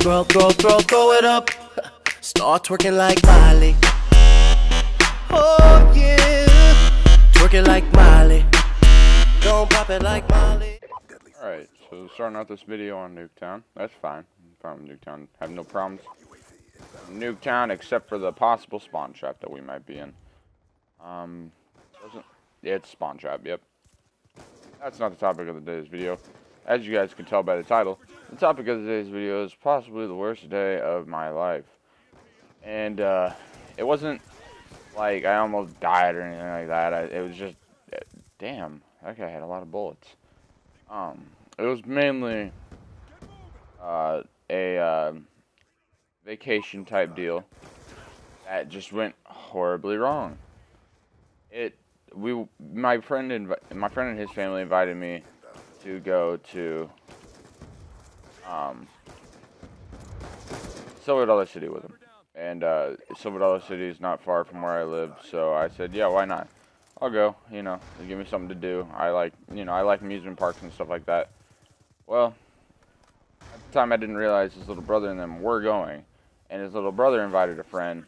Throw it up. Start twerking like Miley. Oh yeah, twerking like Miley. Don't pop it like Miley. Alright, so starting out this video on Nuketown. That's fine. I'm from Nuketown. Have no problems. Nuketown, except for the possible spawn trap that we might be in. Yeah, it's spawn trap, yep. That's not the topic of today's video. As you guys can tell by the title, the topic of today's video is possibly the worst day of my life. And, it wasn't like I almost died or anything like that. It was just, damn, that guy had a lot of bullets. It was mainly, a vacation type deal that just went horribly wrong. My friend and his family invited me to go to Silver Dollar City with him, and Silver Dollar City is not far from where I live, so I said, yeah, why not? I'll go. You know, they give me something to do. I like amusement parks and stuff like that. Well, at the time I didn't realize his little brother and them were going, and his little brother invited a friend,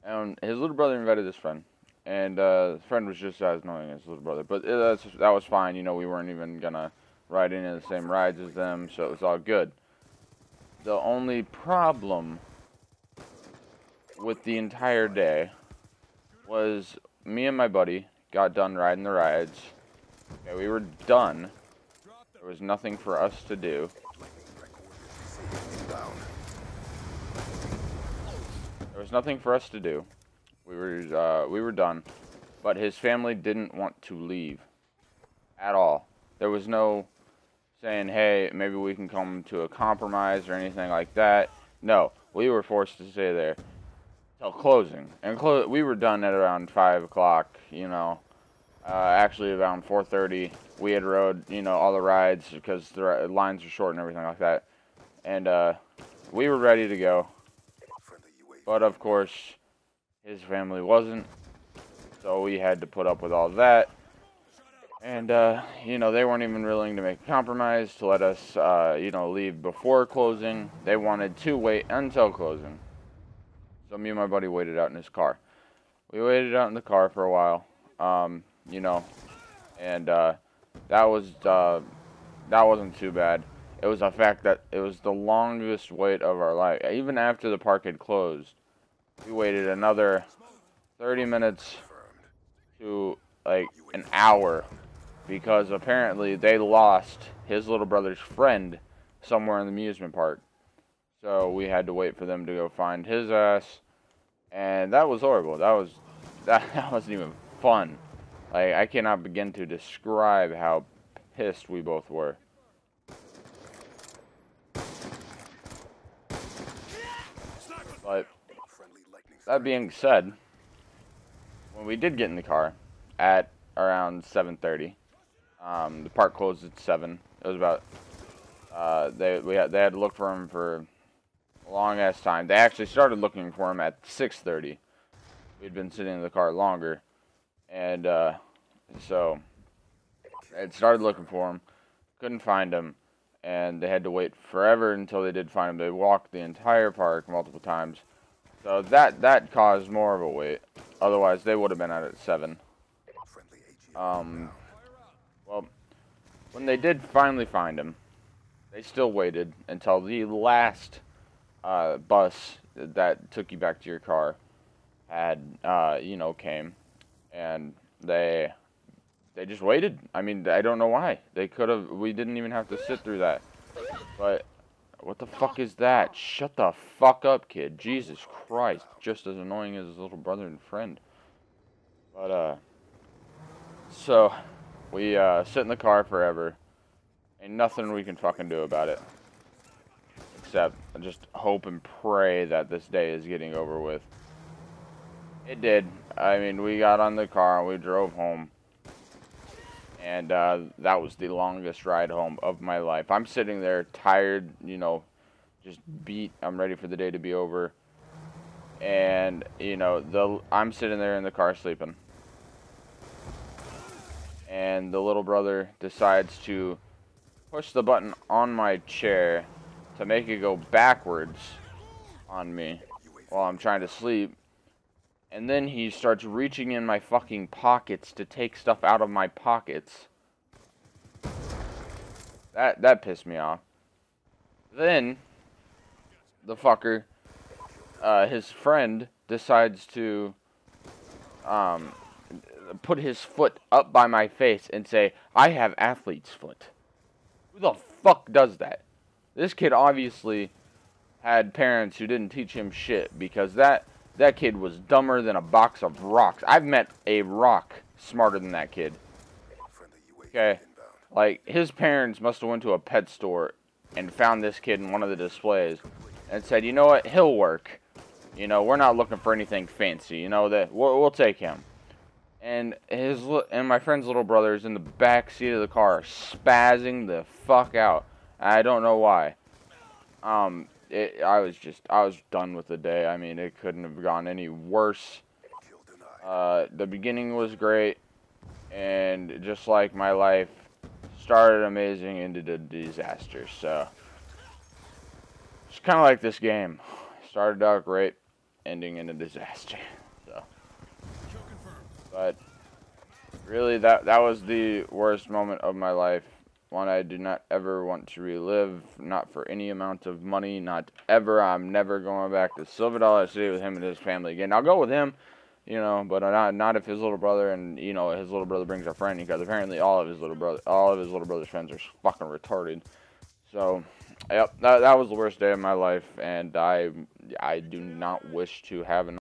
and his little brother invited this friend. And the friend was just as annoying as his little brother. But that was fine. You know, we weren't even going to ride any of the same rides as them, so it was all good. The only problem with the entire day was me and my buddy got done riding the rides. Okay, we were done. There was nothing for us to do. There was nothing for us to do. We were done, but his family didn't want to leave at all. There was no saying, hey, maybe we can come to a compromise or anything like that. No, we were forced to stay there till closing. And we were done at around 5 o'clock, you know. Actually, around 4:30, we had rode, you know, all the rides because the lines were short and everything like that. And we were ready to go. But, of course, his family wasn't, so we had to put up with all that. And, you know, they weren't even willing to make a compromise to let us, you know, leave before closing. They wanted to wait until closing. So me and my buddy waited out in his car. We waited out in the car for a while, you know, and that wasn't too bad. It was the fact that it was the longest wait of our life. Even after the park had closed, we waited another 30 minutes to, like, an hour because apparently they lost his little brother's friend somewhere in the amusement park. So we had to wait for them to go find his ass, and that was horrible. That wasn't even fun. Like, I cannot begin to describe how pissed we both were. But that being said, when we did get in the car at around 7:30, the park closed at 7. It was about they had to look for him for a long ass time. They actually started looking for him at 6:30. We'd been sitting in the car longer, and so they had started looking for him, couldn't find him, and they had to wait forever until they did find him. They walked the entire park multiple times. So that caused more of a wait. Otherwise, they would have been out at 7. Well, when they did finally find him, they still waited until the last bus that took you back to your car had, you know, came, and they just waited. I mean, I don't know why. We didn't even have to sit through that. But what the fuck is that? Shut the fuck up, kid. Jesus Christ. Just as annoying as his little brother and friend. But, so, we, sit in the car forever. Ain't nothing we can fucking do about it. Except just hope and pray that this day is getting over with. It did. I mean, we got on the car and we drove home. And that was the longest ride home of my life. I'm sitting there tired, you know, just beat. I'm ready for the day to be over. And, you know, I'm sitting there in the car sleeping. And the little brother decides to push the button on my chair to make it go backwards on me while I'm trying to sleep. And then he starts reaching in my fucking pockets to take stuff out of my pockets. That pissed me off. Then the fucker, his friend decides to put his foot up by my face and say, "I have athlete's foot." Who the fuck does that? This kid obviously had parents who didn't teach him shit, because that kid was dumber than a box of rocks. I've met a rock smarter than that kid. Okay? Like, his parents must have went to a pet store and found this kid in one of the displays and said, "You know what? He'll work. You know, we're not looking for anything fancy. You know, that we'll take him." And my friend's little brother is in the back seat of the car, spazzing the fuck out. I don't know why. I was done with the day. I mean, it couldn't have gone any worse. The beginning was great, and just like my life, started amazing, ended a disaster. So, it's kind of like this game. Started out great, ending in a disaster. So, but really, that was the worst moment of my life. One I do not ever want to relive, not for any amount of money, not ever. I'm never going back to Silver Dollar City with him and his family again. I'll go with him, you know, but not if his little brother and, you know, his little brother brings a friend, because apparently all of his little brother's friends are fucking retarded. So, yep, that was the worst day of my life, and I do not wish to have another.